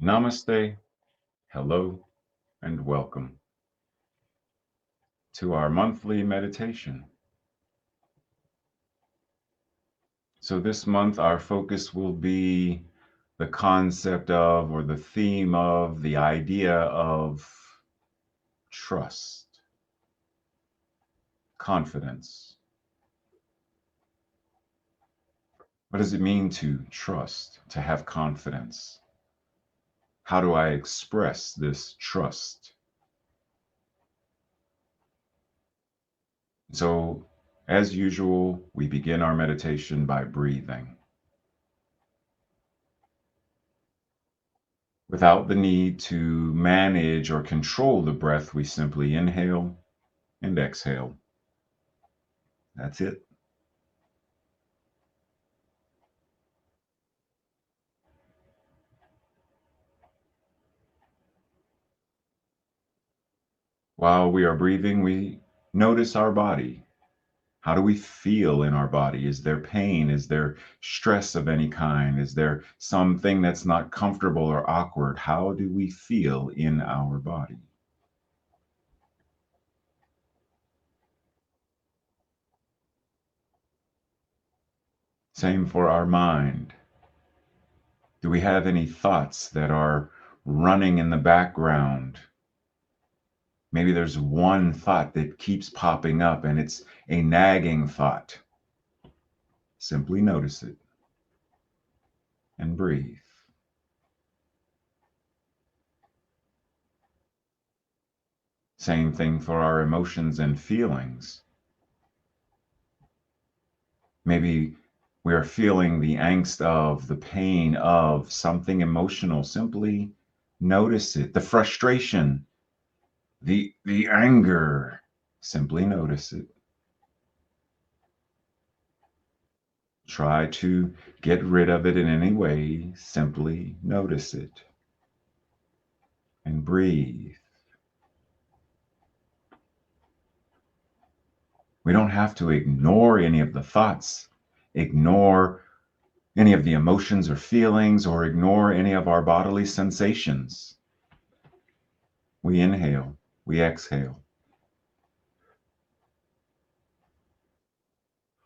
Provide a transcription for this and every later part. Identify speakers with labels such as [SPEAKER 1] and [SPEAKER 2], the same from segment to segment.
[SPEAKER 1] Namaste, hello, and welcome to our monthly meditation. So, this month, our focus will be the concept of, or the theme of, the idea of trust, confidence. What does it mean to trust, to have confidence? How do I express this trust? So, as usual, we begin our meditation by breathing. Without the need to manage or control the breath, we simply inhale and exhale. That's it. While we are breathing, we notice our body. How do we feel in our body? Is there pain? Is there stress of any kind? Is there something that's not comfortable or awkward? How do we feel in our body? Same for our mind. Do we have any thoughts that are running in the background? Maybe there's one thought that keeps popping up and it's a nagging thought. Simply notice it and breathe. Same thing for our emotions and feelings. Maybe we are feeling the angst of, the pain of something emotional. Simply notice it. The frustration, the anger. Simply notice it. Try to get rid of it in any way. Simply notice it and breathe. We don't have to ignore any of the thoughts, ignore any of the emotions or feelings, or ignore any of our bodily sensations. We inhale, we exhale.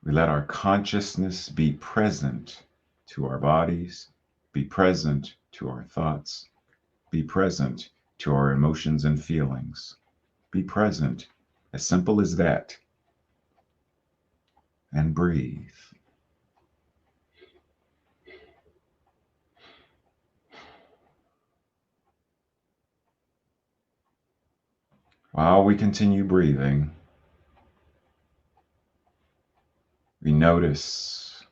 [SPEAKER 1] We let our consciousness be present to our bodies, be present to our thoughts, be present to our emotions and feelings. Be present, as simple as that, and breathe. While we continue breathing, we notice,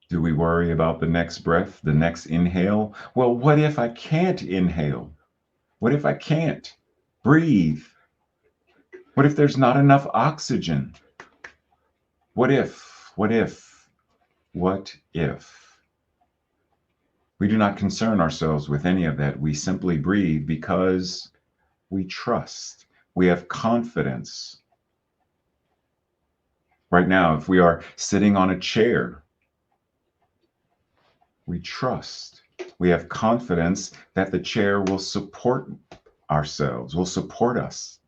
[SPEAKER 1] do we worry about the next breath, the next inhale? Well, what if I can't inhale? What if I can't breathe? What if there's not enough oxygen? What if, what if, what if? We do not concern ourselves with any of that. We simply breathe because we trust. We have confidence. Right now, if we are sitting on a chair, we trust. We have confidence that the chair will support ourselves, will support us.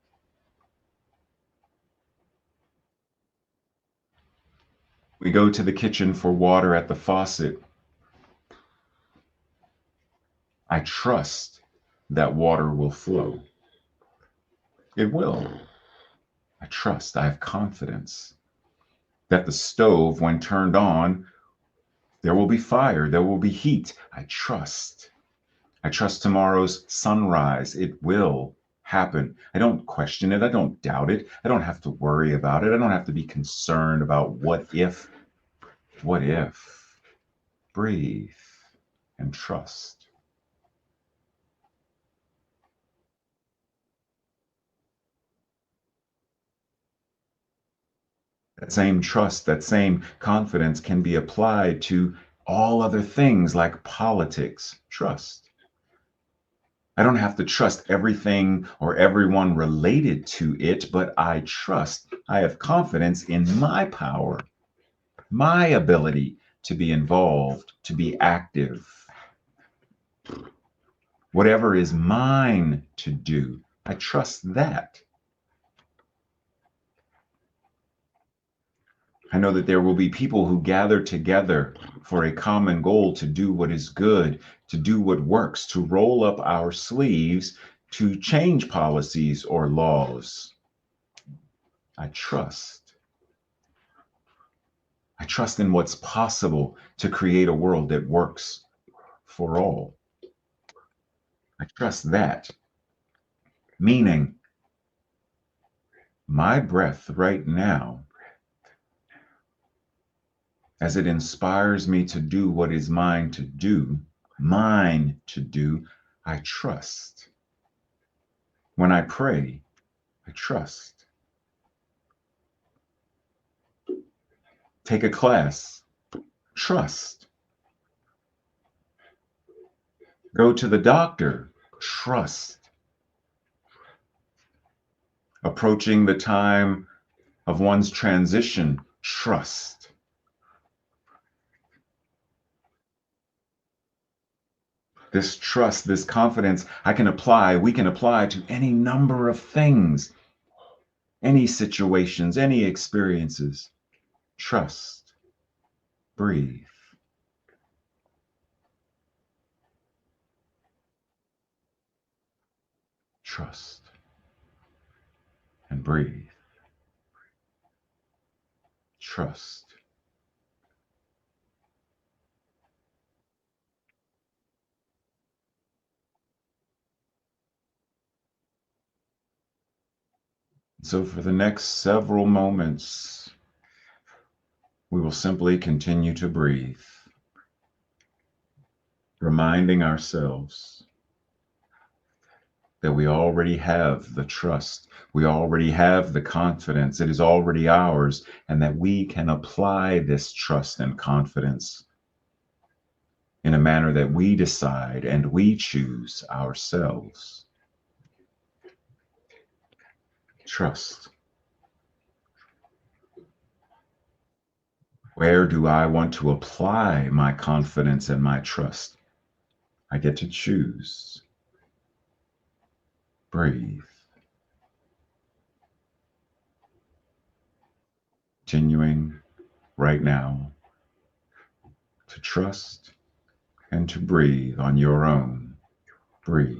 [SPEAKER 1] We go to the kitchen for water at the faucet. I trust that water will flow. It will. I trust. I have confidence that the stove, when turned on, there will be fire, there will be heat. I trust. I trust tomorrow's sunrise. It will happen. I don't question it. I don't doubt it. I don't have to worry about it. I don't have to be concerned about what if. What if? Breathe and trust. That same trust, that same confidence can be applied to all other things like politics. Trust. I don't have to trust everything or everyone related to it, but I trust. I have confidence in my power, my ability, to be involved, to be active. Whatever is mine to do, I trust that. I know that there will be people who gather together for a common goal to do what is good, to do what works, to roll up our sleeves, to change policies or laws. I trust. I trust in what's possible to create a world that works for all. I trust that. Meaning, my breath right now, as it inspires me to do what is mine to do, I trust. When I pray, I trust. Take a class, trust. Go to the doctor, trust. Approaching the time of one's transition, trust. This trust, this confidence, we can apply to any number of things, any situations, any experiences. Trust. Breathe. Trust. And breathe. Trust. So for the next several moments, we will simply continue to breathe, reminding ourselves that we already have the trust, we already have the confidence, it is already ours, and that we can apply this trust and confidence in a manner that we decide and we choose ourselves. Trust. Where do I want to apply my confidence and my trust? I get to choose. Breathe. Continuing right now to trust and to breathe on your own. Breathe.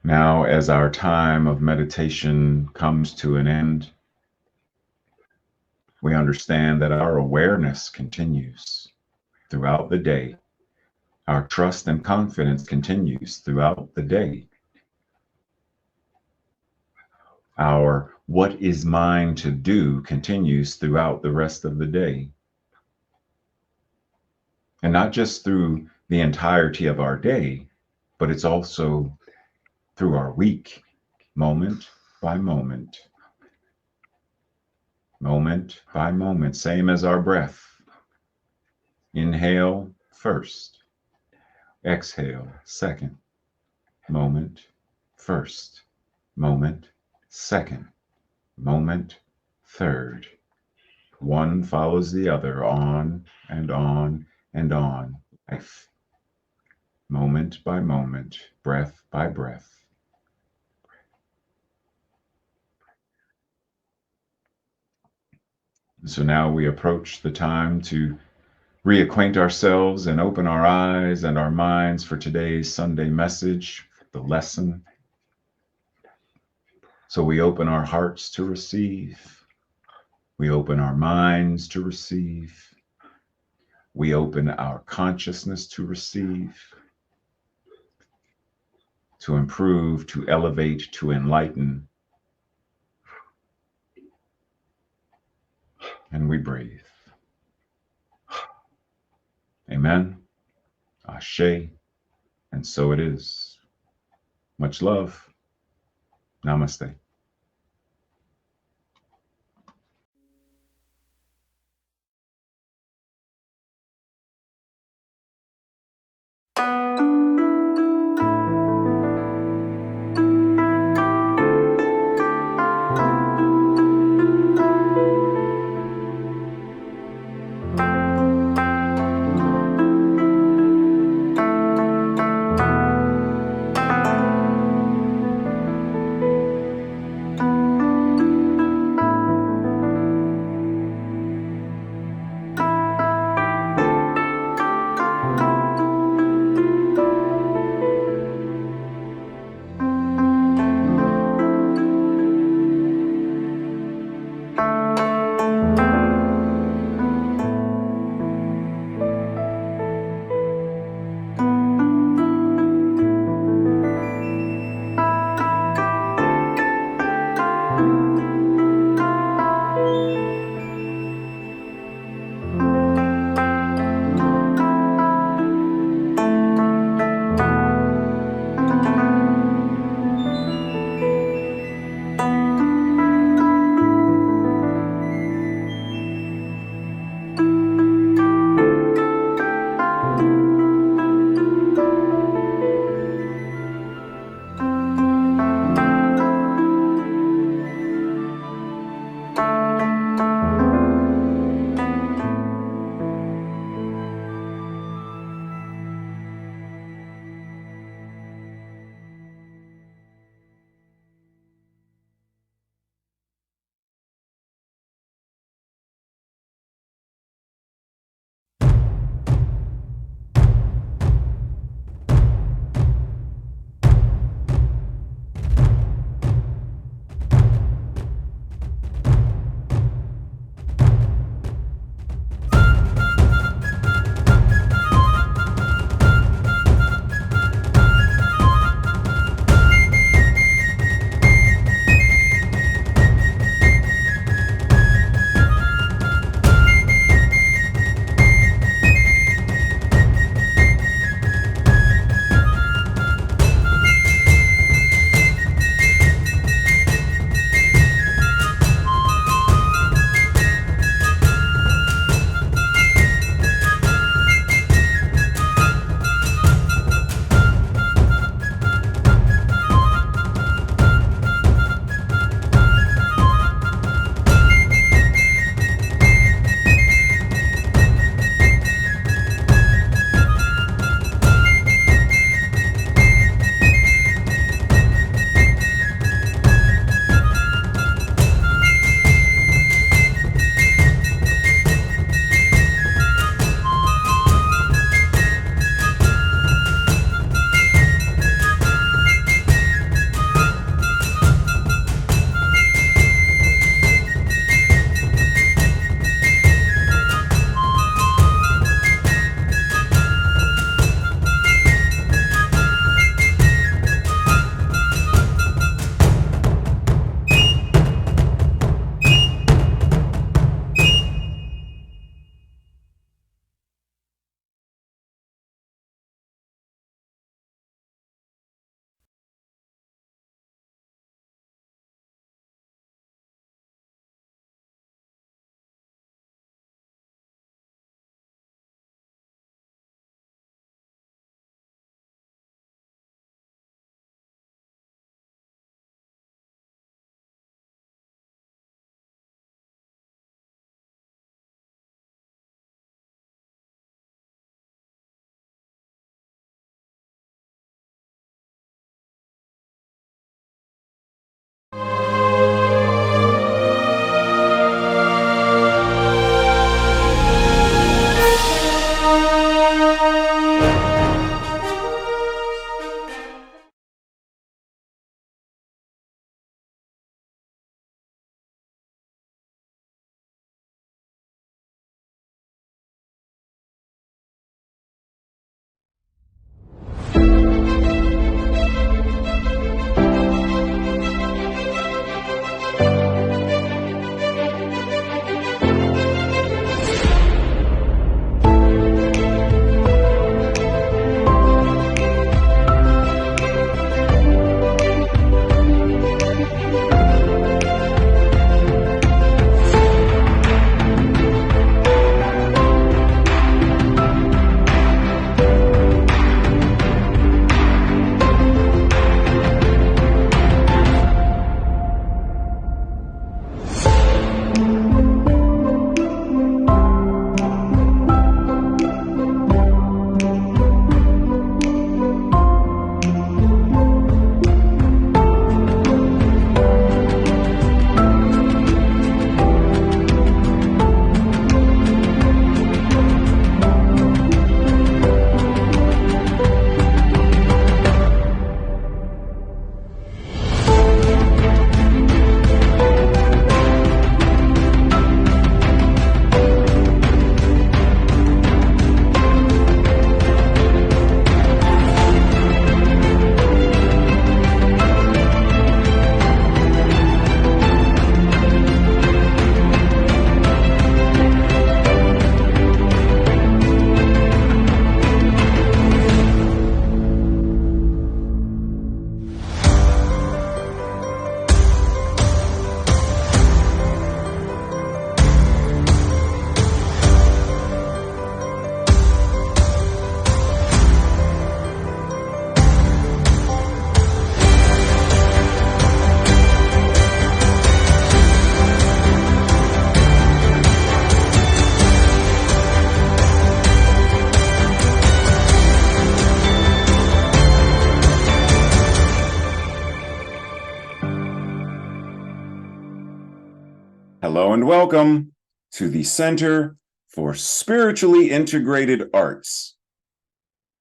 [SPEAKER 1] Now, as our time of meditation comes to an end, we understand that our awareness continues throughout the day. Our trust and confidence continues throughout the day. Our what is mine to do continues throughout the rest of the day. And not just through the entirety of our day, but it's also through our week, moment by moment, moment by moment, same as our breath. Inhale first, exhale second, moment first, moment second, moment third. One follows the other, on and on and on. Life, moment by moment, breath by breath. So now we approach the time to reacquaint ourselves and open our eyes and our minds for today's Sunday message, the lesson. So we open our hearts to receive. We open our minds to receive. We open our consciousness to receive, to improve, to elevate, to enlighten. And we breathe. Amen. Ashe. And so it is. Much love. Namaste. Hello and welcome to the Center for Spiritually Integrated Arts,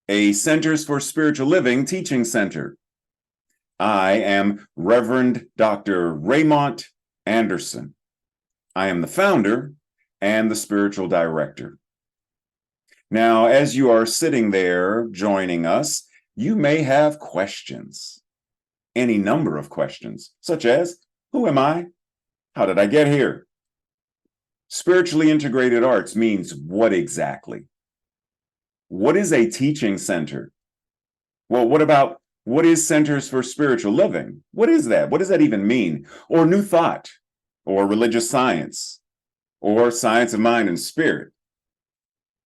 [SPEAKER 1] a Centers for Spiritual Living teaching center. I am Reverend Dr. Raymont Anderson. I am the founder and the spiritual director. Now, as you are sitting there joining us, you may have questions, any number of questions, such as, who am I? How did I get here? Spiritually integrated arts means what exactly? What is a teaching center? Well, what is Centers for Spiritual Living? What is that? What does that even mean? Or New Thought, or religious science, or science of mind and spirit?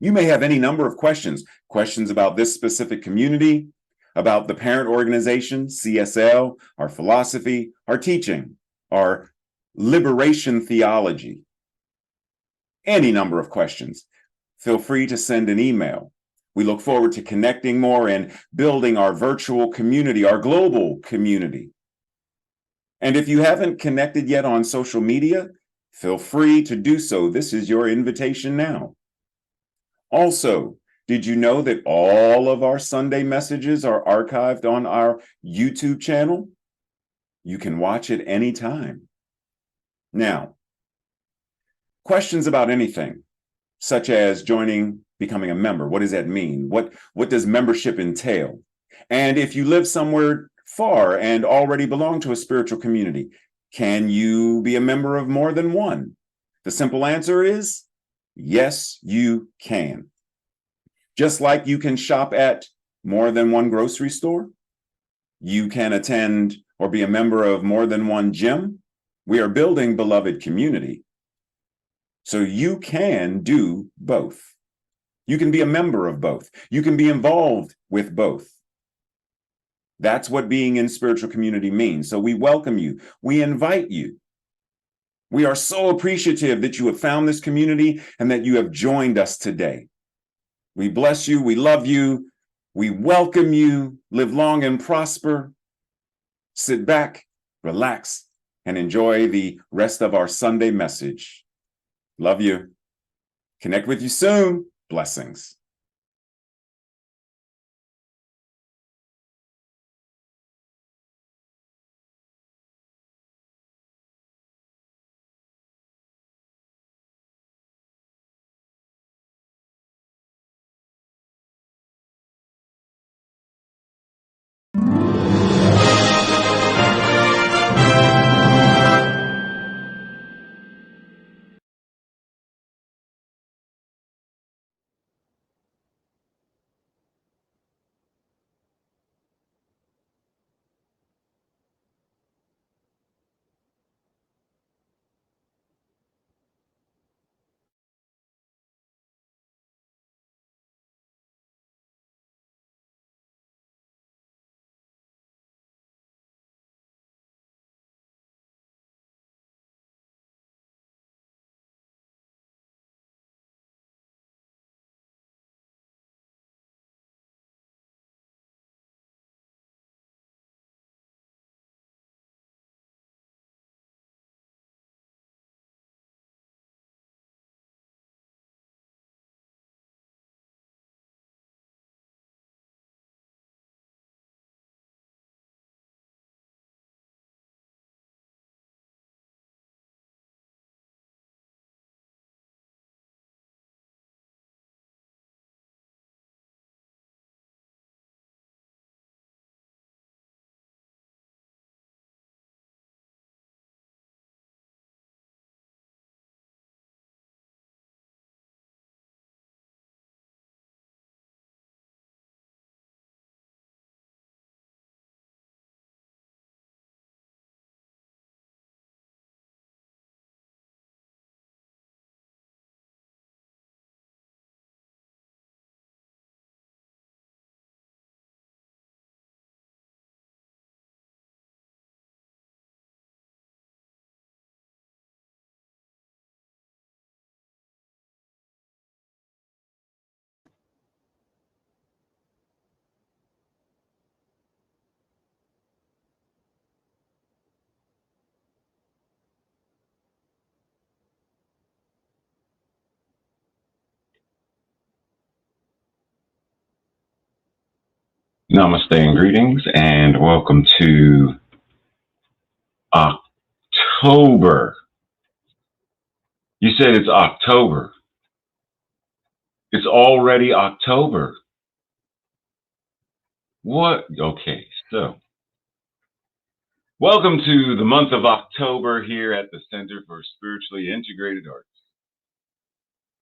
[SPEAKER 1] You may have any number of questions about this specific community, about the parent organization, CSL, our philosophy, our teaching, our liberation theology. Any number of questions. Feel free to send an email. We look forward to connecting more and building our virtual community, our global community. And if you haven't connected yet on social media, feel free to do so. This is your invitation now. Also, did you know that all of our Sunday messages are archived on our YouTube channel? You can watch it anytime. Now, questions about anything, such as becoming a member. What does that mean? What does membership entail? And if you live somewhere far and already belong to a spiritual community, can you be a member of more than one? The simple answer is yes, you can. Just like you can shop at more than one grocery store, you can attend or be a member of more than one gym. We are building beloved community. So you can do both. You can be a member of both. You can be involved with both. That's what being in spiritual community means. So we welcome you. We invite you. We are so appreciative that you have found this community and that you have joined us today. We bless you. We love you. We welcome you. Live long and prosper. Sit back, relax, and enjoy the rest of our Sunday message. Love you. Connect with you soon. Blessings. Namaste and greetings, and welcome to October. You said it's October. It's already October. What? Okay, so welcome to the month of October here at the Center for Spiritually Integrated Arts.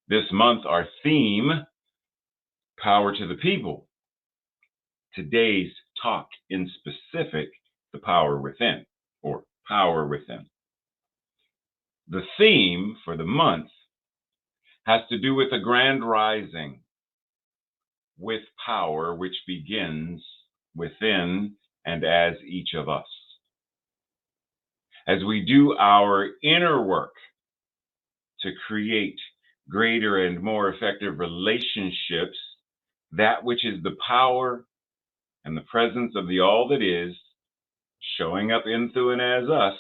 [SPEAKER 1] This month, our theme, Power to the People. Today's talk in specific, the power within, or power within. The theme for the month has to do with a grand rising with power which begins within and as each of us. As we do our inner work to create greater and more effective relationships, that which is the power and the presence of the all that is, showing up in, through, and as us,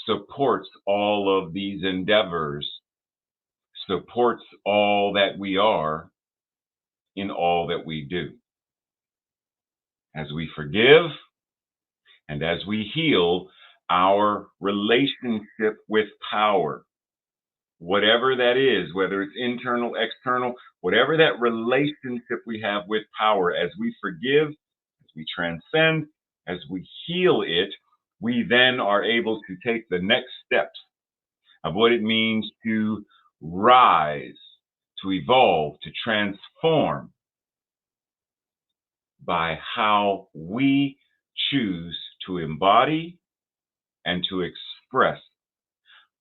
[SPEAKER 1] supports all of these endeavors, supports all that we are in all that we do. As we forgive and as we heal our relationship with power, whatever that is, whether it's internal, external, whatever that relationship we have with power, as we forgive, as we transcend, as we heal it, we then are able to take the next steps of what it means to rise, to evolve, to transform by how we choose to embody and to express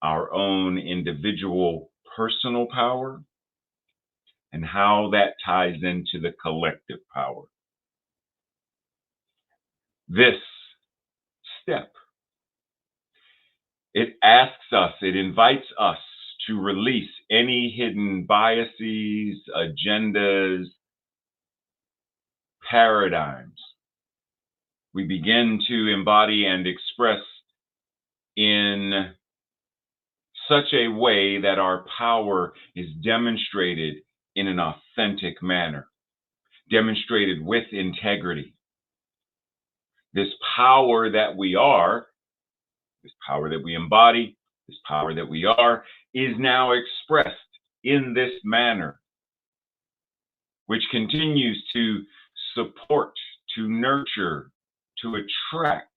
[SPEAKER 1] our own individual personal power and how that ties into the collective power. This step, it asks us, it invites us to release any hidden biases, agendas, paradigms. We begin to embody and express in such a way that our power is demonstrated in an authentic manner, demonstrated with integrity. This power that we are, this power that we embody, this power that we are, is now expressed in this manner, which continues to support, to nurture, to attract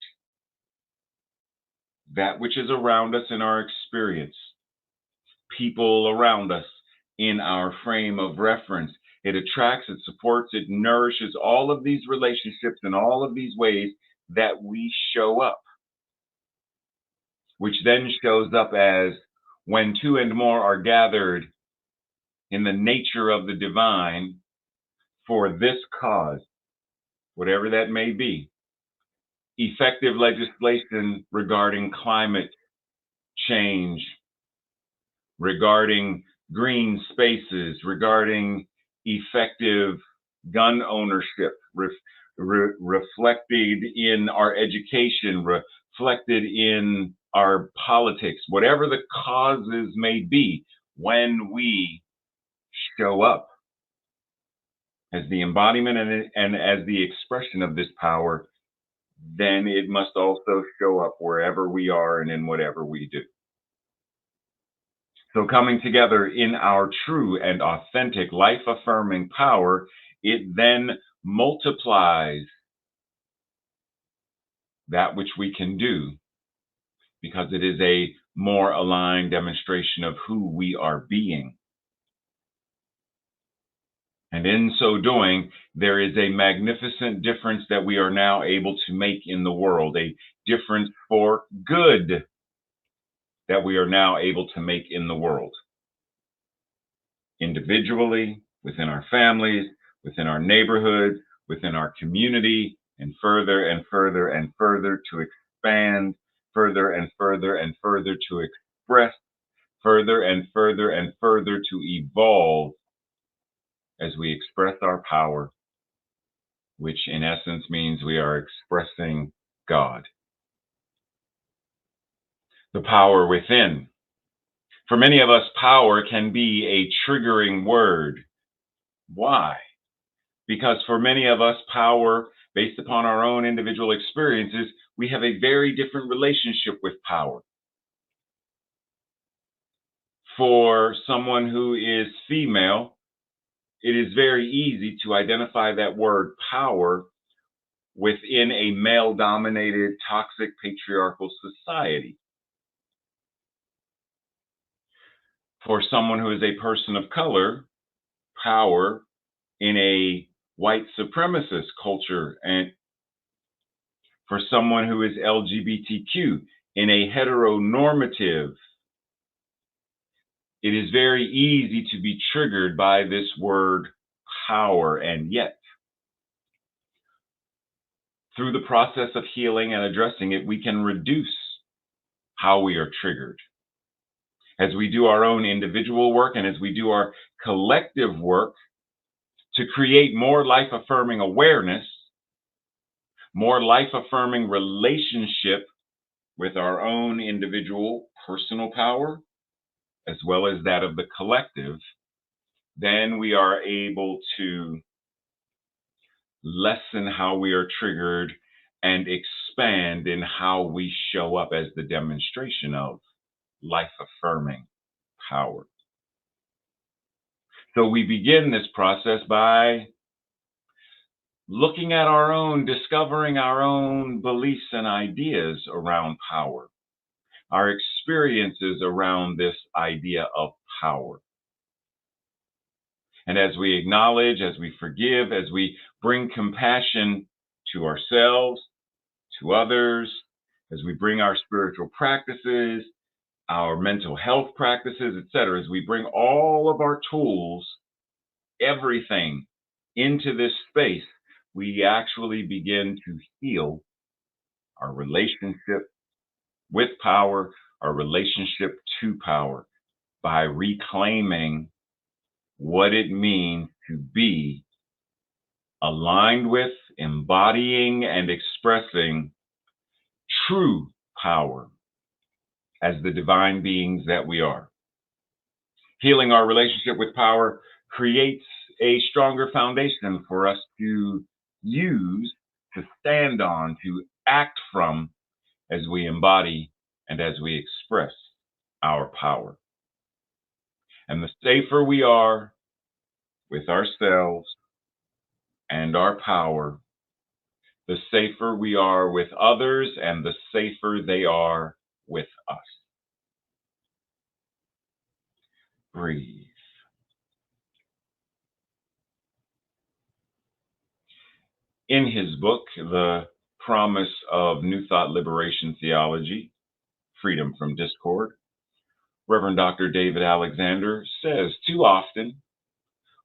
[SPEAKER 1] that which is around us in our experience, people around us in our frame of reference. It attracts, it supports, it nourishes all of these relationships in all of these ways that we show up, which then shows up as when two and more are gathered in the nature of the divine for this cause, whatever that may be. Effective legislation regarding climate change, regarding green spaces, regarding effective gun ownership, reflected in our education, reflected in our politics, whatever the causes may be, when we show up as the embodiment and as the expression of this power, then it must also show up wherever we are and in whatever we do. So coming together in our true and authentic life-affirming power, it then multiplies that which we can do because it is a more aligned demonstration of who we are being. And in so doing, there is a magnificent difference that we are now able to make in the world, a difference for good that we are now able to make in the world. Individually, within our families, within our neighborhoods, within our community, and further and further and further to expand, further and further and further to express, further and further and further to evolve as we express our power, which in essence means we are expressing God. The power within. For many of us, power can be a triggering word. Why? Because for many of us, power Based upon our own individual experiences, we have a very different relationship with power. For someone who is female, it is very easy to identify that word power within a male dominated, toxic, patriarchal society. For someone who is a person of color, power in a white supremacist culture, and for someone who is LGBTQ in a heteronormative, it is very easy to be triggered by this word power. And yet, through the process of healing and addressing it, we can reduce how we are triggered. As we do our own individual work and as we do our collective work to create more life affirming awareness, more life affirming relationship with our own individual personal power, as well as that of the collective, then we are able to lessen how we are triggered and expand in how we show up as the demonstration of life affirming power. So we begin this process by looking at our own, discovering our own beliefs and ideas around power, our experiences around this idea of power. And as we acknowledge, as we forgive, as we bring compassion to ourselves, to others, as we bring our spiritual practices, our mental health practices, etc., as we bring all of our tools, everything into this space, we actually begin to heal our relationship with power, our relationship to power, by reclaiming what it means to be aligned with, embodying, and expressing true power as the divine beings that we are. Healing our relationship with power creates a stronger foundation for us to use, to stand on, to act from as we embody and as we express our power. And the safer we are with ourselves and our power, the safer we are with others and the safer they are with us. Breathe. In his book, The Promise of New Thought Liberation Theology, Freedom from Discord, Reverend Dr. David Alexander says, too often,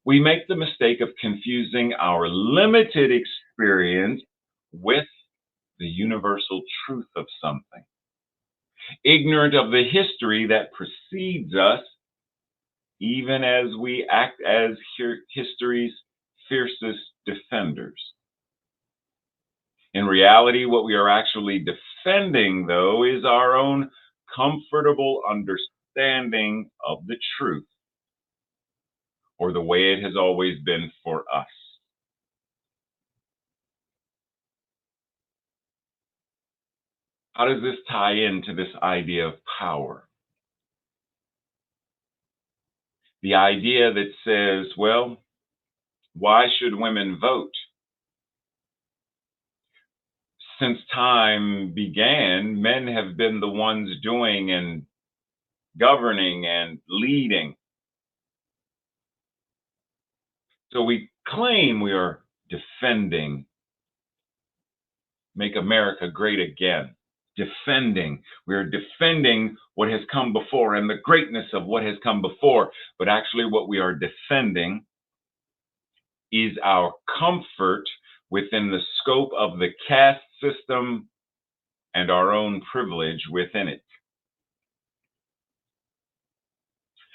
[SPEAKER 1] we make the mistake of confusing our limited experience with the universal truth of something, ignorant of the history that precedes us, even as we act as history's fiercest defenders. In reality, what we are actually defending, though, is our own comfortable understanding of the truth, or the way it has always been for us. How does this tie into this idea of power? The idea that says, well, why should women vote? Since time began, men have been the ones doing and governing and leading. So we claim we are defending, make America great again. Defending. We're defending what has come before and the greatness of what has come before. But actually, what we are defending is our comfort within the scope of the caste system and our own privilege within it.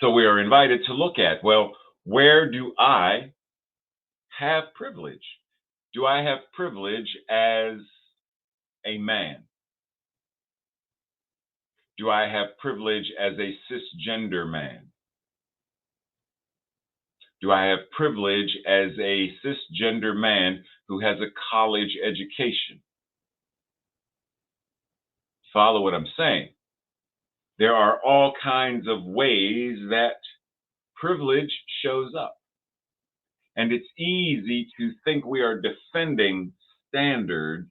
[SPEAKER 1] So we are invited to look at, well, where do I have privilege? Do I have privilege as a man? Do I have privilege as a cisgender man? Do I have privilege as a cisgender man who has a college education? Follow what I'm saying. There are all kinds of ways that privilege shows up. And it's easy to think we are defending standard,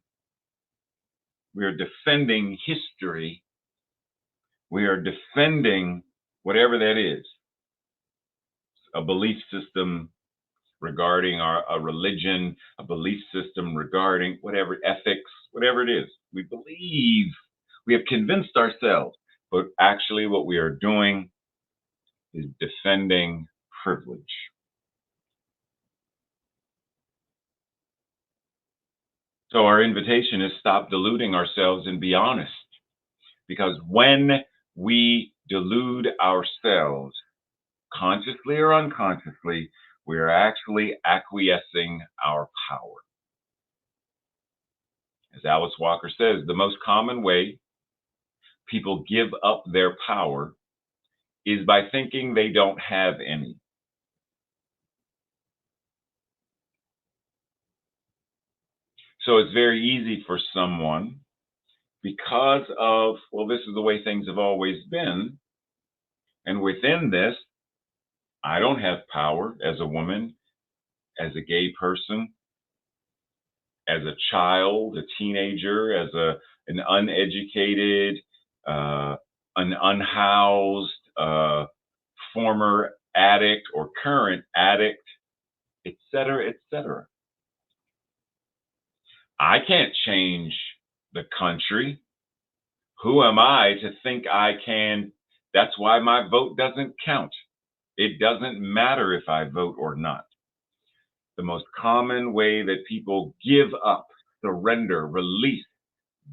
[SPEAKER 1] we are defending history, we are defending whatever that is, a belief system regarding a religion, a belief system regarding whatever ethics, whatever it is. We believe, we have convinced ourselves, but actually what we are doing is defending privilege. So our invitation is stop deluding ourselves and be honest. Because when we delude ourselves, consciously or unconsciously, we are actually acquiescing our power. As Alice Walker says, the most common way people give up their power is by thinking they don't have any. So it's very easy for someone, because of, well, this is the way things have always been. And within this, I don't have power as a woman, as a gay person, as a child, a teenager, as an uneducated, an unhoused, former addict or current addict, et cetera, et cetera. I can't change the country. Who am I to think I can? That's why my vote doesn't count. It doesn't matter if I vote or not. The most common way that people give up, surrender, release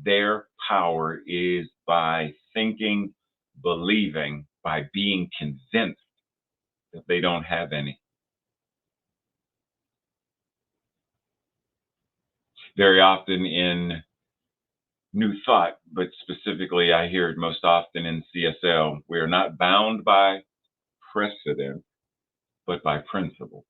[SPEAKER 1] their power is by thinking, believing, by being convinced that they don't have any. Very often in New Thought, but specifically I hear it most often in CSL, we are not bound by precedent, but by principle.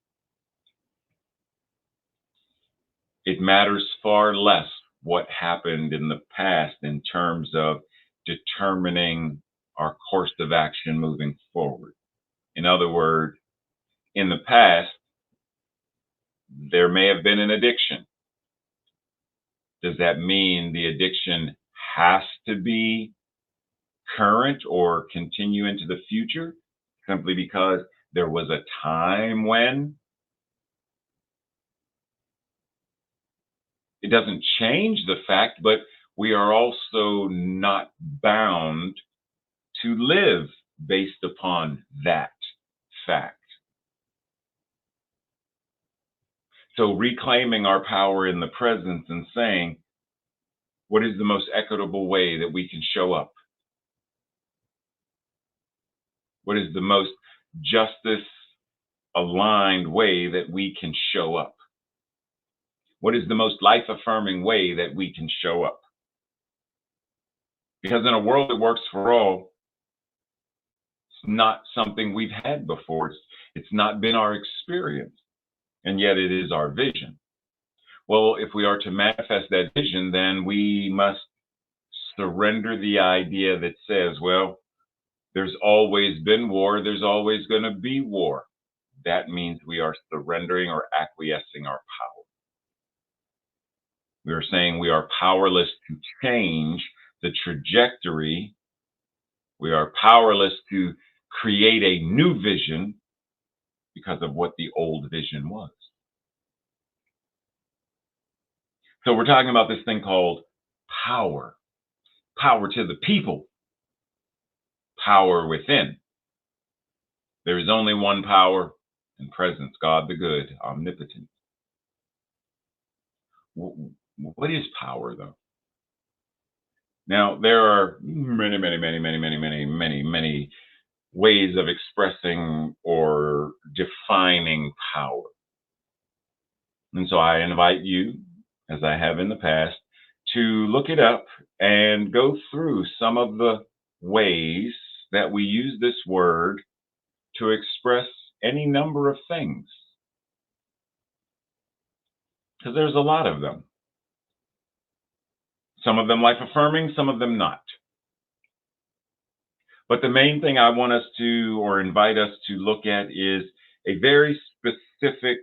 [SPEAKER 1] It matters far less what happened in the past in terms of determining our course of action moving forward. In other words, in the past, there may have been an addiction. Does that mean the addiction has to be current or continue into the future simply because there was a time when? It doesn't change the fact, but we are also not bound to live based upon that fact. So reclaiming our power in the present and saying, what is the most equitable way that we can show up? What is the most justice aligned way that we can show up? What is the most life affirming way that we can show up? Because in a world that works for all, it's not something we've had before. It's not been our experience, and yet it is our vision. Well, if we are to manifest that vision, then we must surrender the idea that says, well, there's always been war, there's always going to be war. That means we are surrendering or acquiescing our power. We are saying we are powerless to change the trajectory. We are powerless to create a new vision because of what the old vision was. So we're talking about this thing called power. Power to the people. Power within. There is only one power and presence, God the good, omnipotent. What is power, though? Now, there are many ways of expressing or defining power. And so I invite you, as I have in the past, to look it up and go through some of the ways that we use this word to express any number of things, because there's a lot of them. Some of them life affirming, some of them not. But the main thing I want us to, or invite us to look at, is a very specific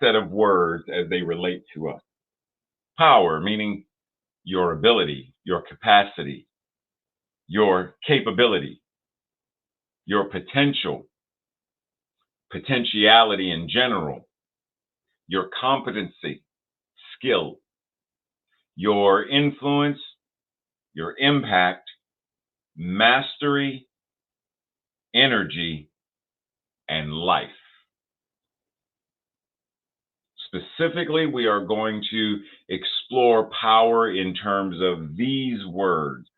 [SPEAKER 1] set of words as they relate to us. Power, meaning your ability, your capacity, your capability, your potential, potentiality in general, your competency, skill, your influence, your impact, mastery, energy, and life. Specifically, we are going to explore power in terms of these words.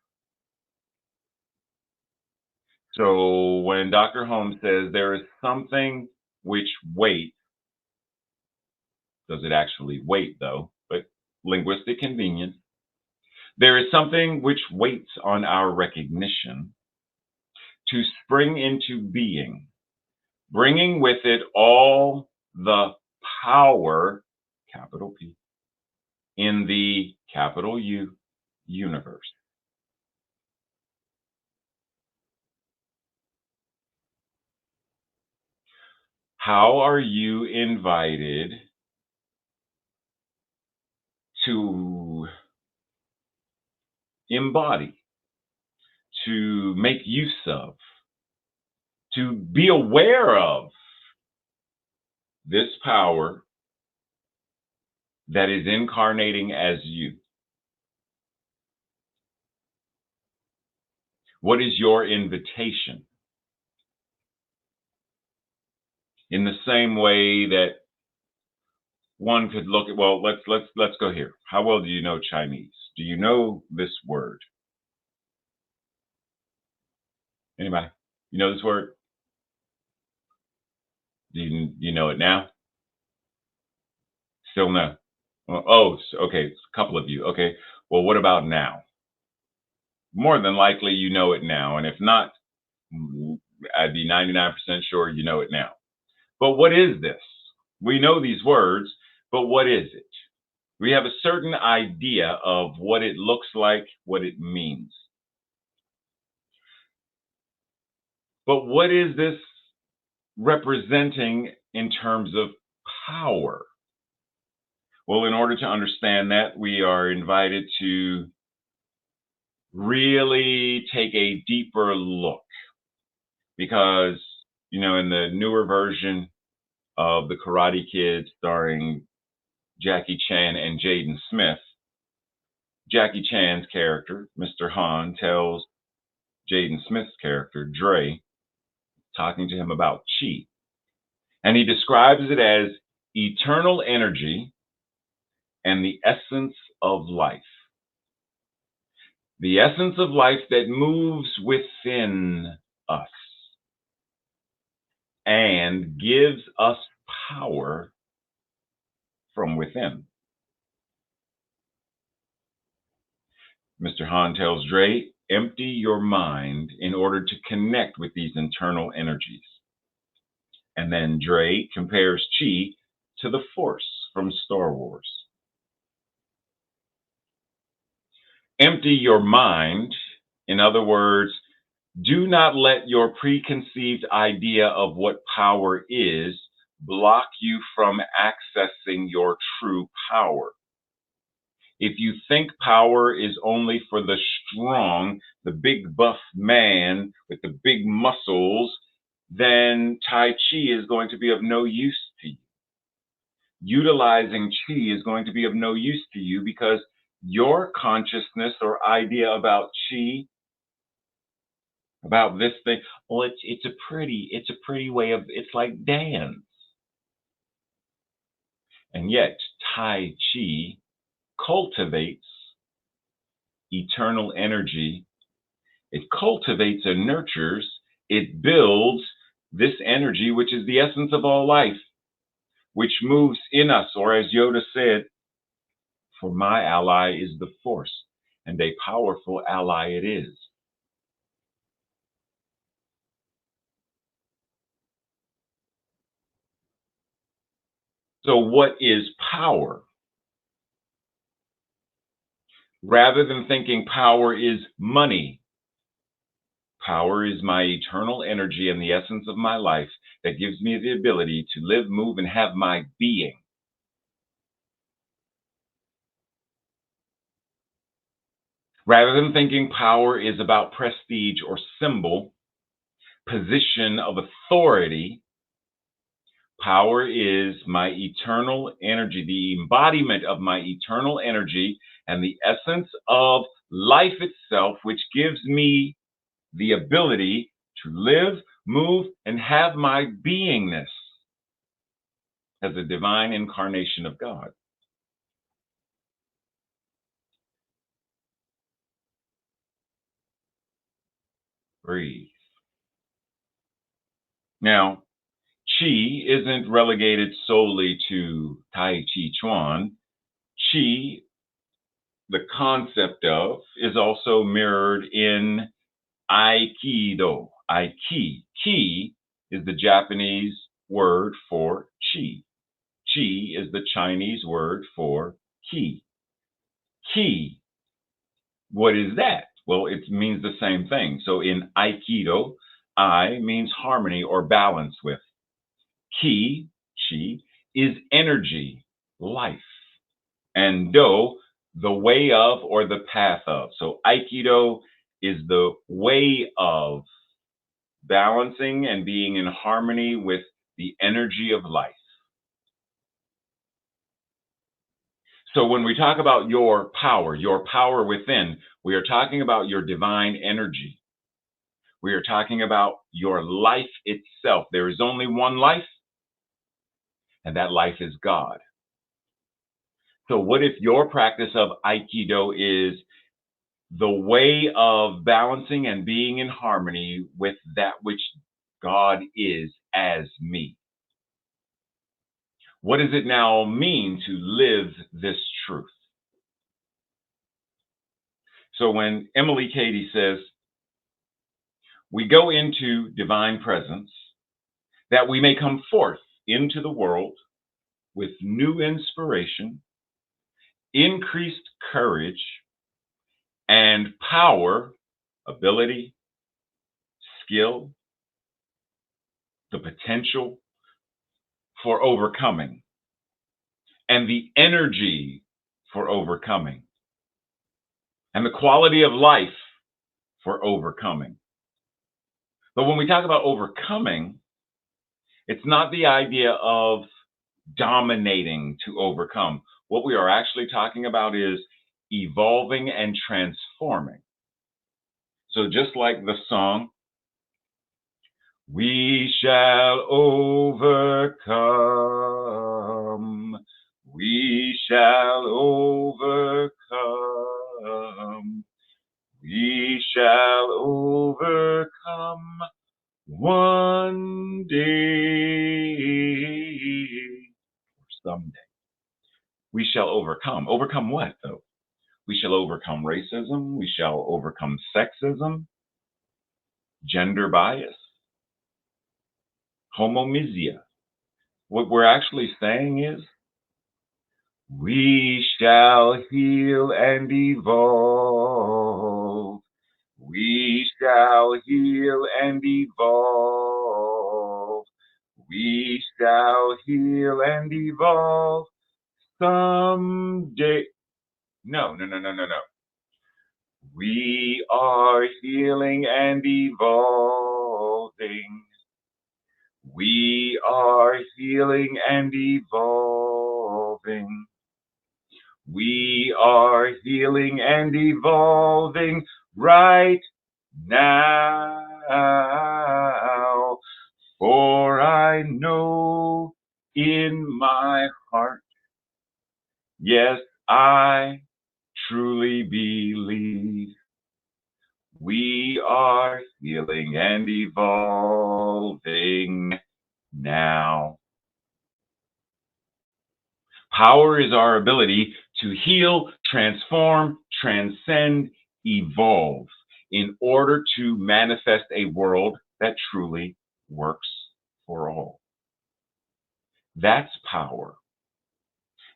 [SPEAKER 1] So when Dr. Holmes says there is something which waits, does it actually wait though? But linguistic convenience. There is something which waits on our recognition to spring into being, bringing with it all the power, capital P, in the capital U universe. How are you invited to embody, to make use of, to be aware of this power that is incarnating as you? What is your invitation? In the same way that one could look at, well, let's go here. How well do you know Chinese? Do you know this word? Anybody? You know this word? Do you know it now? Still no. Oh, okay. A couple of you. Okay. Well, what about now? More than likely, you know it now. And if not, I'd be 99% sure you know it now. But what is this? We know these words, but what is it? We have a certain idea of what it looks like, what it means. But what is this representing in terms of power? Well, in order to understand that, we are invited to really take a deeper look, because, in the newer version of The Karate Kid starring Jackie Chan and Jaden Smith, Jackie Chan's character, Mr. Han, tells Jaden Smith's character, Dre, talking to him about chi. And he describes it as eternal energy and the essence of life. The essence of life that moves within us and gives us power from within. Mr. Han tells Dre, empty your mind in order to connect with these internal energies. And then Dre compares chi to the Force from Star Wars. Empty your mind, in other words, do not let your preconceived idea of what power is block you from accessing your true power. If you think power is only for the strong, the big buff man with the big muscles, then Tai Chi is going to be of no use to you. Utilizing Chi is going to be of no use to you, because your consciousness or idea about Chi, about this thing, well, it's a pretty way of, it's like dance. And yet Tai Chi cultivates eternal energy. It cultivates and nurtures, it builds this energy, which is the essence of all life, which moves in us, or as Yoda said, for my ally is the Force, and a powerful ally it is. So, what is power? Rather than thinking power is money, power is my eternal energy and the essence of my life that gives me the ability to live, move, and have my being. Rather than thinking power is about prestige or symbol, position of authority, power is my eternal energy, the embodiment of my eternal energy and the essence of life itself, which gives me the ability to live, move, and have my beingness as a divine incarnation of God. Breathe. Now, Chi isn't relegated solely to Tai Chi Chuan. Chi, the concept of, is also mirrored in Aikido. Aiki. Ki is the Japanese word for chi. Chi is the Chinese word for ki. Ki, what is that? Well, it means the same thing. So in Aikido, I means harmony or balance with. Ki, chi, is energy, life. And do, the way of or the path of. So Aikido is the way of balancing and being in harmony with the energy of life. So when we talk about your power within, we are talking about your divine energy. We are talking about your life itself. There is only one life, and that life is God. So what if your practice of Aikido is the way of balancing and being in harmony with that which God is as me? What does it now mean to live this truth? So when Emily Cady says, we go into divine presence that we may come forth into the world with new inspiration, increased courage, and power, ability, skill, the potential for overcoming, and the energy for overcoming, and the quality of life for overcoming. But when we talk about overcoming, it's not the idea of dominating to overcome. What we are actually talking about is evolving and transforming. So just like the song, we shall overcome, we shall overcome, we shall overcome one day or someday. We shall overcome. Overcome what, though? We shall overcome racism. We shall overcome sexism, gender bias, homomisia. What we're actually saying is we shall heal and evolve. We shall heal and evolve. We shall heal and evolve someday. No. We are healing and evolving. We are healing and evolving. We are healing and evolving right now. For I know in my heart, yes, I truly believe we are healing and evolving now. Power is our ability to heal, transform, transcend, evolve in order to manifest a world that truly works for all. That's power.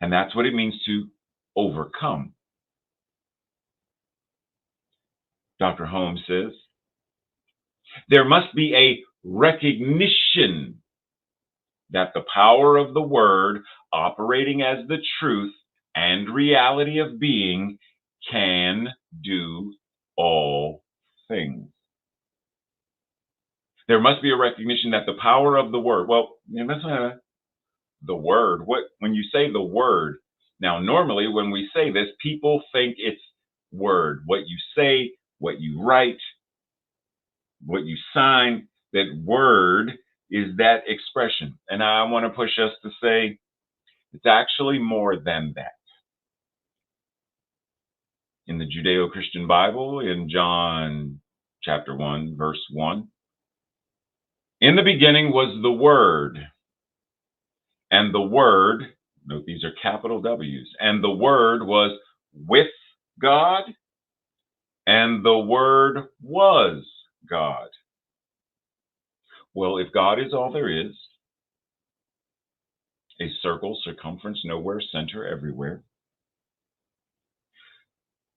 [SPEAKER 1] And that's what it means to overcome. Dr. Holmes says, there must be a recognition that the power of the word operating as the truth and reality of being can do all things. There must be a recognition that the power of the word, well, that's the word. What when you say the word, now normally when we say this, people think it's word, what you say, what you write, what you sign, that word is that expression. And I want to push us to say it's actually more than that. In the Judeo-Christian Bible, in John chapter 1, verse 1, in the beginning was the Word, and the Word, note these are capital W's, and the Word was with God, and the Word was God. Well, if God is all there is, a circle, circumference, nowhere, center, everywhere,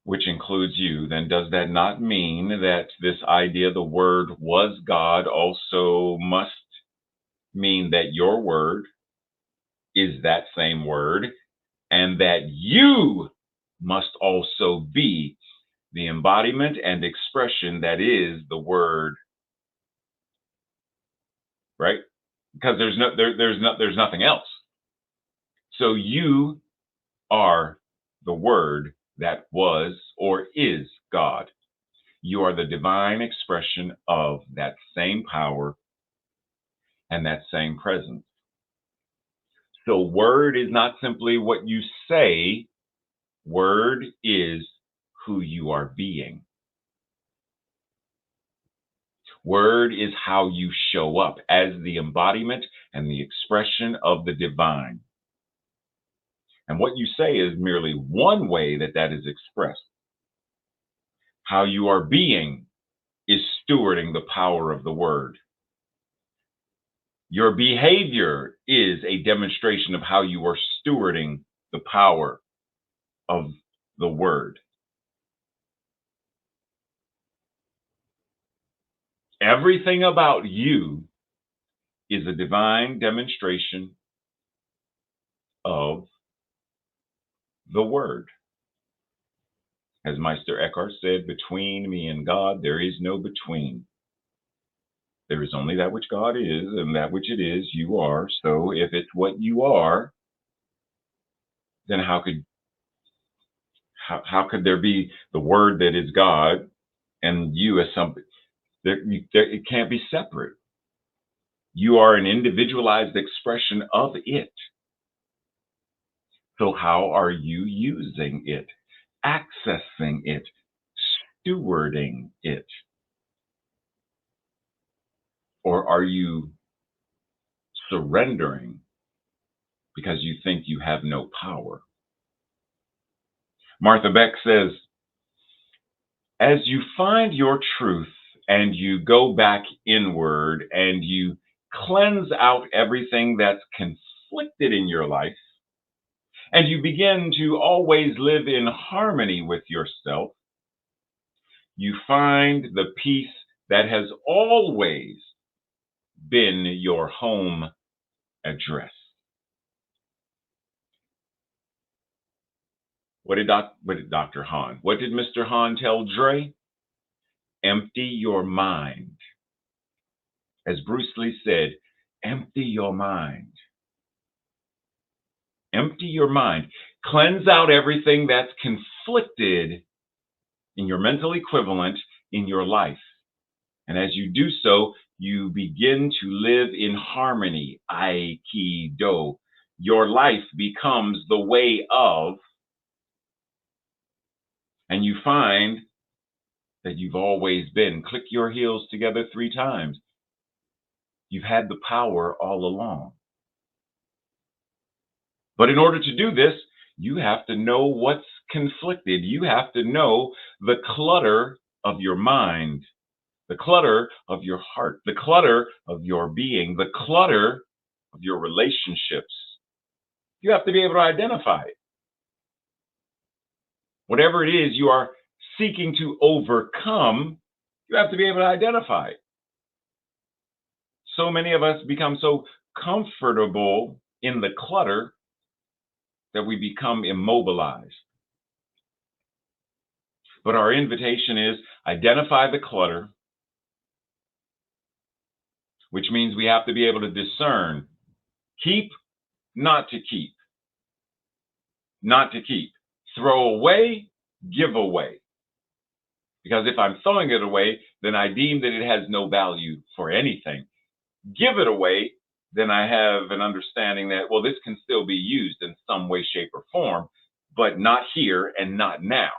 [SPEAKER 1] which includes you, then does that not mean that this idea, the Word was God, also must mean that your word is that same word, and that you must also be the embodiment and expression that is the word, right? Because there's nothing else. So you are the word that was or is God. You are the divine expression of that same power and that same presence. So word is not simply what you say, word is who you are being. Word is how you show up as the embodiment and the expression of the divine. And what you say is merely one way that that is expressed. How you are being is stewarding the power of the word. Your behavior is a demonstration of how you are stewarding the power of the word. Everything about you is a divine demonstration of the word. As Meister Eckhart said, between me and God, there is no between. There is only that which God is, and that which it is, you are. So if it's what you are, then how could there be the word that is God and you as something? It can't be separate. You are an individualized expression of it. So how are you using it, accessing it, stewarding it? Or are you surrendering because you think you have no power? Martha Beck says, as you find your truth and you go back inward and you cleanse out everything that's conflicted in your life, and you begin to always live in harmony with yourself, you find the peace that has always been your home address. What did Dr. Hahn? What did Mr. Hahn tell Dre? Empty your mind. As Bruce Lee said, empty your mind. Empty your mind. Cleanse out everything that's conflicted in your mental equivalent in your life. And as you do so, you begin to live in harmony. Aikido. Your life becomes the way of, and you find that you've always been. Click your heels together 3 times. You've had the power all along. But in order to do this, you have to know what's conflicted. You have to know the clutter of your mind, the clutter of your heart, the clutter of your being, the clutter of your relationships. You have to be able to identify it. Whatever it is you are seeking to overcome, you have to be able to identify it. So many of us become so comfortable in the clutter that we become immobilized. But our invitation is identify the clutter, which means we have to be able to discern keep, not to keep, not to keep, throw away, give away. Because if I'm throwing it away, then I deem that it has no value for anything. Give it away, then I have an understanding that, well, this can still be used in some way, shape, or form, but not here and not now.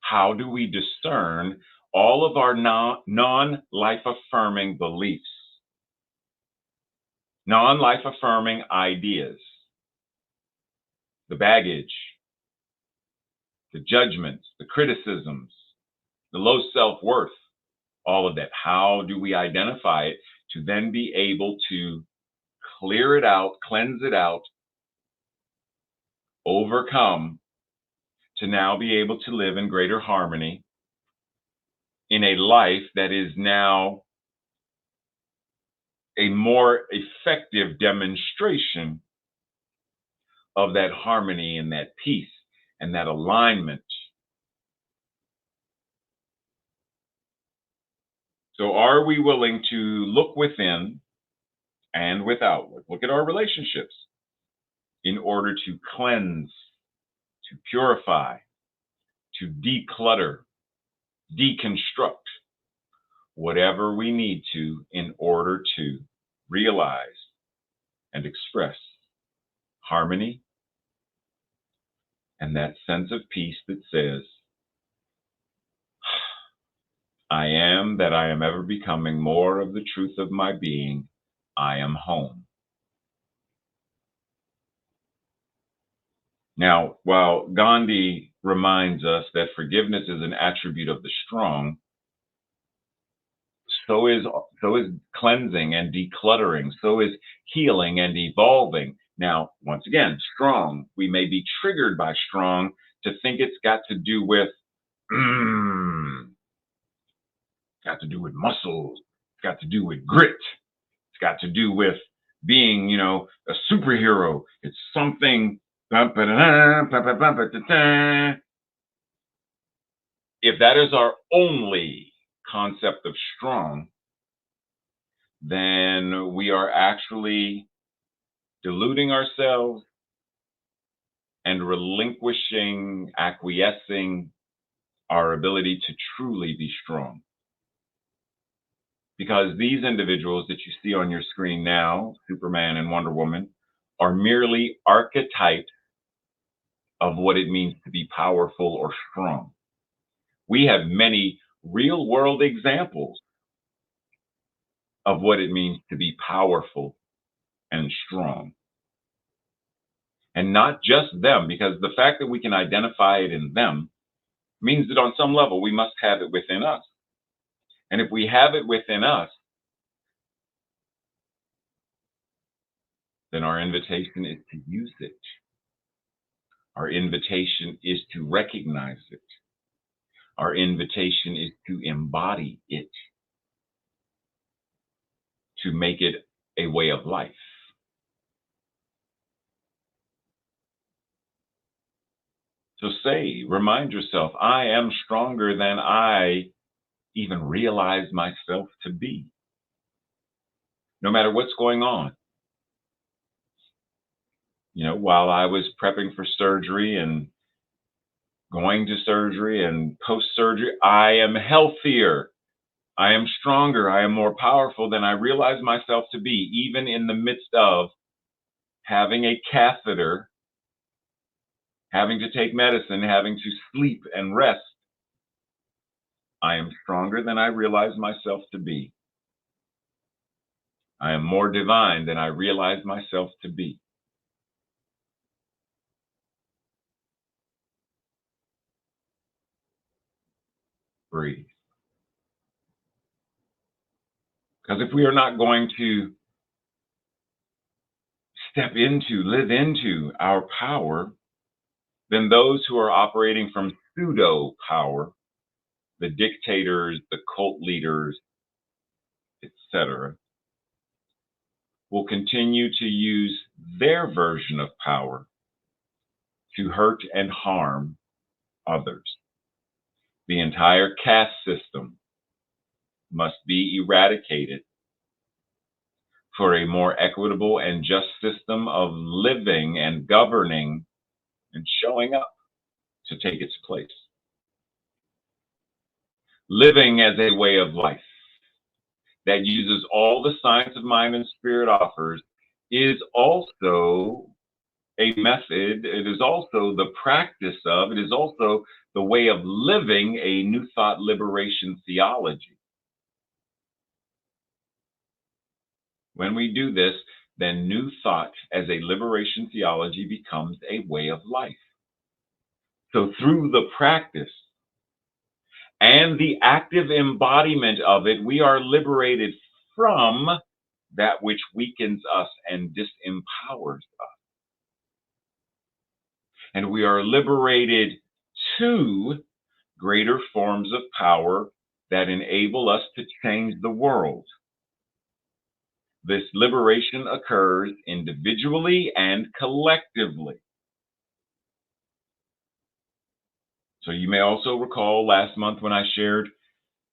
[SPEAKER 1] How do we discern all of our non-life affirming beliefs, non-life affirming ideas, the baggage, the judgments, the criticisms, the low self-worth, all of that? How do we identify it to then be able to clear it out, cleanse it out, overcome, to now be able to live in greater harmony in a life that is now a more effective demonstration of that harmony and that peace and that alignment? So are we willing to look within and without? Look at our relationships in order to cleanse, to purify, to declutter, deconstruct whatever we need to in order to realize and express harmony and that sense of peace that says, I am that I am ever becoming more of the truth of my being. I am home. Now, while Gandhi reminds us that forgiveness is an attribute of the strong, so is cleansing and decluttering, so is healing and evolving. Now, once again, strong, we may be triggered by strong to think it's got to do with got to do with muscles, it's got to do with grit, it's got to do with being, a superhero. It's something. If that is our only concept of strong, then we are actually deluding ourselves and relinquishing, acquiescing our ability to truly be strong. Because these individuals that you see on your screen now, Superman and Wonder Woman, are merely archetypes of what it means to be powerful or strong. We have many real world examples of what it means to be powerful and strong. And not just them, because the fact that we can identify it in them means that on some level we must have it within us. And if we have it within us, then our invitation is to use it. Our invitation is to recognize it. Our invitation is to embody it, to make it a way of life. So remind yourself, I am stronger than I even realize myself to be. No matter what's going on. While I was prepping for surgery and going to surgery and post-surgery, I am healthier. I am stronger. I am more powerful than I realize myself to be, even in the midst of having a catheter, having to take medicine, having to sleep and rest. I am stronger than I realize myself to be. I am more divine than I realize myself to be. Breathe. Because if we are not going to live into our power than those who are operating from pseudo power, the dictators, the cult leaders, etc., will continue to use their version of power to hurt and harm others. The entire caste system must be eradicated for a more equitable and just system of living and governing and showing up to take its place. Living as a way of life that uses all the science of mind and spirit offers is also a method. It is also the practice of, it is also the way of living a New Thought liberation theology. When we do this, then New Thought as a liberation theology becomes a way of life. So through the practice and the active embodiment of it, we are liberated from that which weakens us and disempowers us. And we are liberated to greater forms of power that enable us to change the world. This liberation occurs individually and collectively. So you may also recall last month when I shared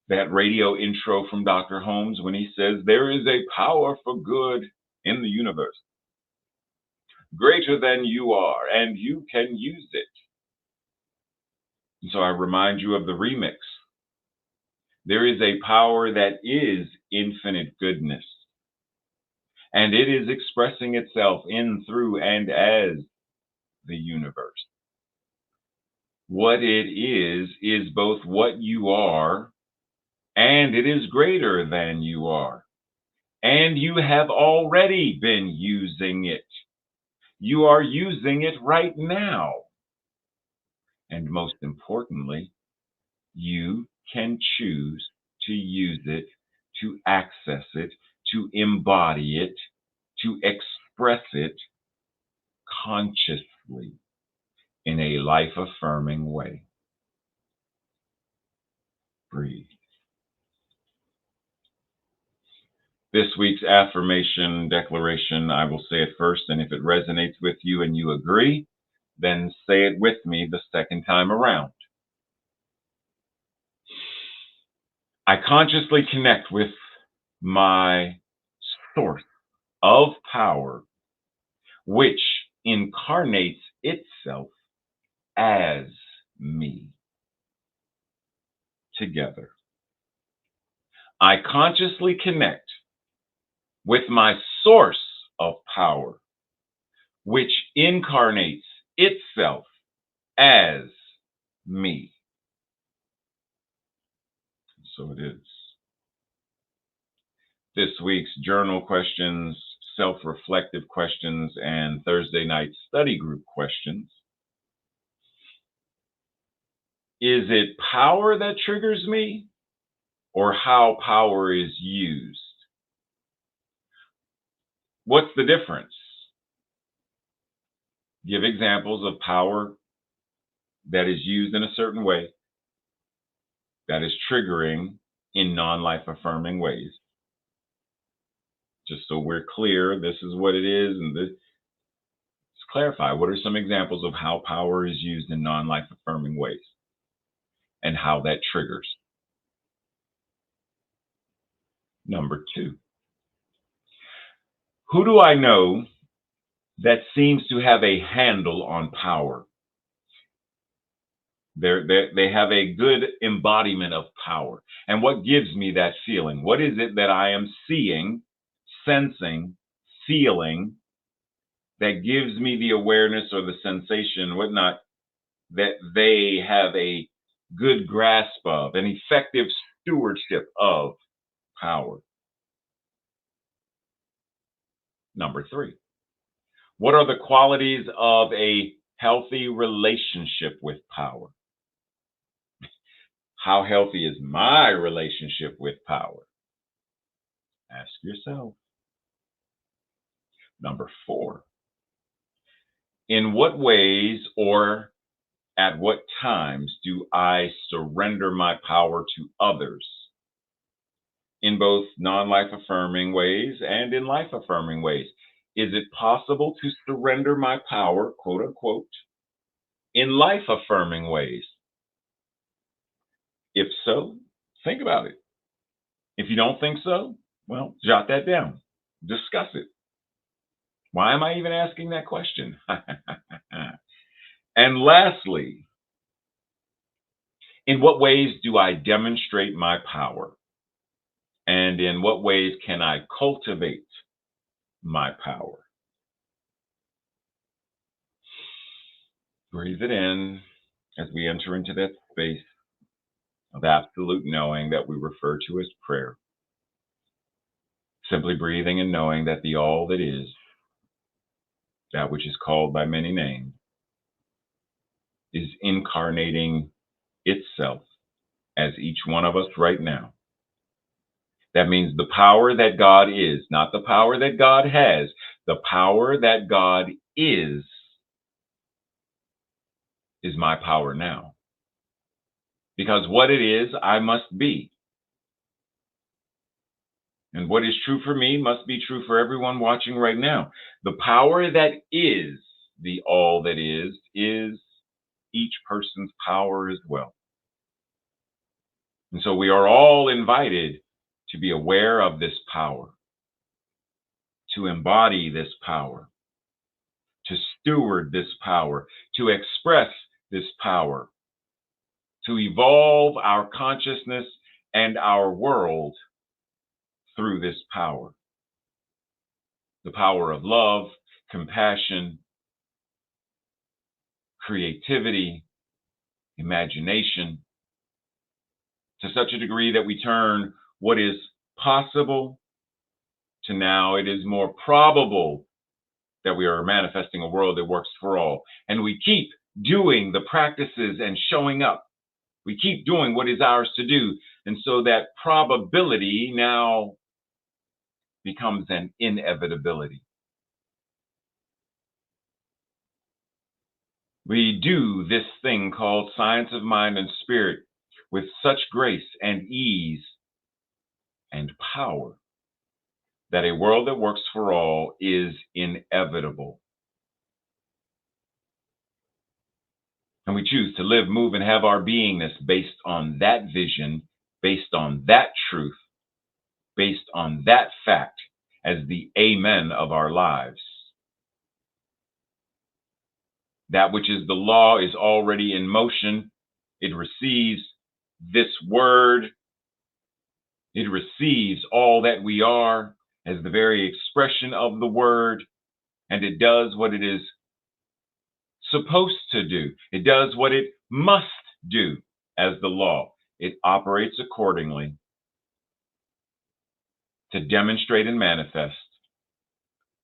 [SPEAKER 1] that radio intro from Dr. Holmes when he says, there is a power for good in the universe, greater than you are, and you can use it. And so I remind you of the remix. There is a power that is infinite goodness, and it is expressing itself in, through, and as the universe. What it is both what you are, and it is greater than you are. And you have already been using it. You are using it right now. And most importantly, you can choose to use it, to access it, to embody it, to express it consciously in a life-affirming way. Breathe. This week's affirmation declaration, I will say it first, and if it resonates with you and you agree, then say it with me the second time around. I consciously connect with my source of power, which incarnates itself as me. Together. I consciously connect with my source of power, which incarnates itself as me. So it is. This week's journal questions, self-reflective questions, and Thursday night study group questions. Is it power that triggers me, or how power is used? What's the difference? Give examples of power that is used in a certain way that is triggering in non-life affirming ways. Just so we're clear, this is what it is, and let's clarify. What are some examples of how power is used in non-life affirming ways and how that triggers? Number 2, who do I know that seems to have a handle on power? They have a good embodiment of power. And what gives me that feeling? What is it that I am seeing, sensing, feeling that gives me the awareness or the sensation, whatnot, that they have a good grasp of, an effective stewardship of power? Number 3, what are the qualities of a healthy relationship with power? How healthy is my relationship with power? Ask yourself. Number 4, In what ways or at what times do I surrender my power to others in both non life affirming ways and in life affirming ways? Is it possible to surrender my power, quote unquote, in life affirming ways? If so, think about it. If you don't think so, well, jot that down, discuss it. Why am I even asking that question? And lastly, in what ways do I demonstrate my power? And in what ways can I cultivate my power? Breathe it in as we enter into that space of absolute knowing that we refer to as prayer. Simply breathing and knowing that the all that is, that which is called by many names, is incarnating itself as each one of us right now. That means the power that God is, not the power that God has, the power that God is my power now. Because what it is, I must be. And what is true for me must be true for everyone watching right now. The power that is the all that is each person's power as well. And so we are all invited to be aware of this power, to embody this power, to steward this power, to express this power, to evolve our consciousness and our world through this power. The power of love, compassion, creativity, imagination, to such a degree that we turn what is possible to now it is more probable that we are manifesting a world that works for all. And we keep doing the practices and showing up. We keep doing what is ours to do. And so that probability now becomes an inevitability. We do this thing called science of mind and spirit with such grace and ease and power that a world that works for all is inevitable. And we choose to live, move, and have our beingness based on that vision, based on that truth, based on that fact as the amen of our lives. That which is the law is already in motion. It receives this word. It receives all that we are as the very expression of the word, and it does what it is supposed to do. It does what it must do as the law. It operates accordingly to demonstrate and manifest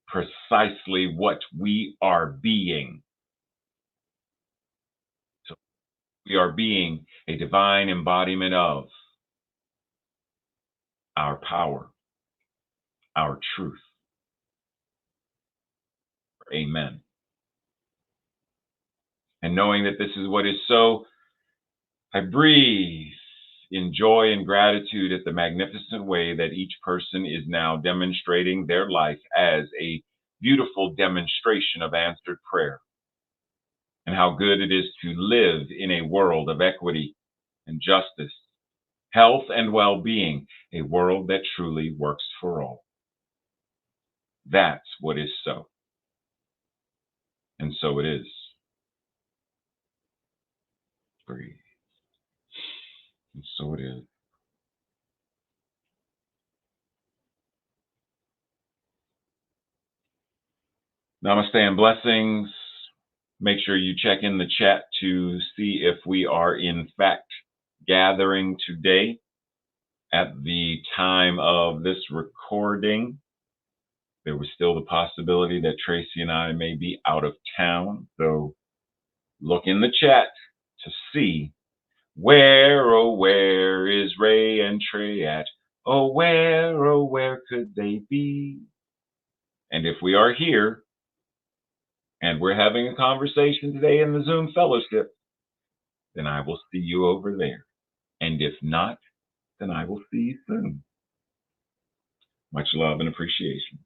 [SPEAKER 1] precisely what we are being. So we are being a divine embodiment of our power, our truth. Amen. And knowing that this is what is so, I breathe in joy and gratitude at the magnificent way that each person is now demonstrating their life as a beautiful demonstration of answered prayer, and how good it is to live in a world of equity and justice, health and well-being, a world that truly works for all. That's what is so. And so it is. Breathe. And so it is. Namaste and blessings. Make sure you check in the chat to see if we are in fact gathering today at the time of this recording. There was still the possibility that Tracy and I may be out of town. So look in the chat to see where, oh, where is Ray and Trey at? Oh, where could they be? And if we are here, and we're having a conversation today in the Zoom fellowship, then I will see you over there. And if not, then I will see you soon. Much love and appreciation.